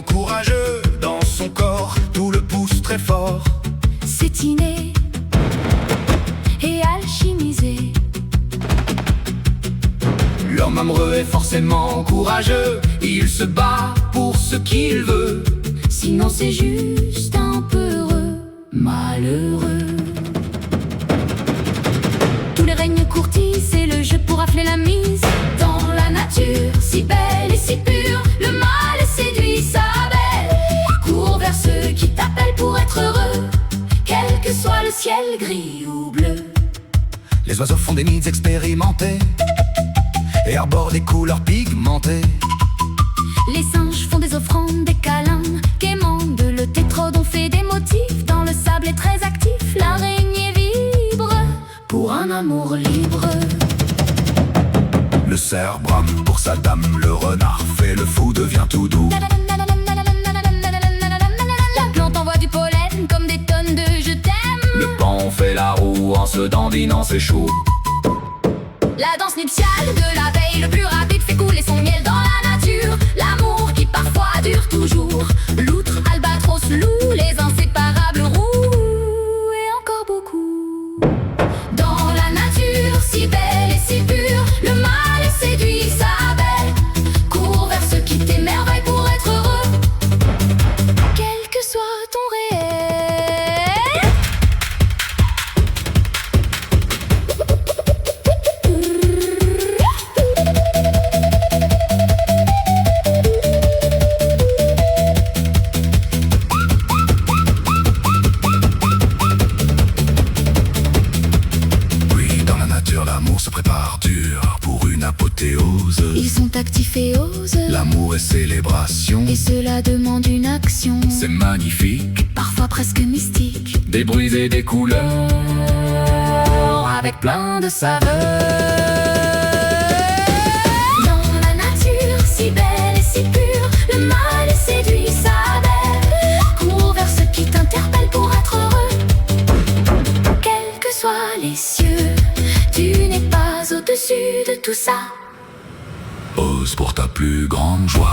courageux, dans son corps, tout le pousse très fort. C'est inné et alchimisé. L'homme amoureux est forcément courageux, il se bat pour ce qu'il veut. Sinon c'est juste un peu heureux, malheureux. Tous les règnes courtisent, c'est le jeu pour rafler la mise. Dans la nature, si belle et si pure, le mal est séduit sa belle. Cours vers ceux qui t'appellent pour être heureux, quel que soit le ciel gris ou bleu. Les oiseaux font des nids expérimentés et arborent des couleurs pigmentées. Les singes font des offrandes, des câlins, quémandent le tétrode, on fait des motifs. Dans le sable est très actif, l'araignée vibre pour un amour libre. Le cerf brame pour sa dame, le renard fait le fou, devient tout doux. La plante envoie du pollen comme des tonnes de je t'aime. Le paon fait la roue en se dandinant ses choux. La danse nuptiale de l'abeille, le plus rapide fait couler son miel dans la nature. L'amour qui parfois dure toujours. Loutre, albatros, loup, les inséparables roux et encore beaucoup. Dans la nature, si belle et si pure, le mal séduit sa belle. Cours vers ceux qui t'émerveillent pour être heureux, quel que soit ton réel. L'amour se prépare dur pour une apothéose. Ils sont actifs et osent. L'amour est célébration, Et cela demande une action. c'est magnifique. Parfois presque mystique. Des bruits et des couleurs Avec plein de saveurs. Dans la nature, si belle et si pure, le mal séduit sa belle. Cours vers ceux qui t'interpellent pour être heureux, quels que soient les cieux. Tu n'es pas au-dessus de tout ça. Ose pour ta plus grande joie.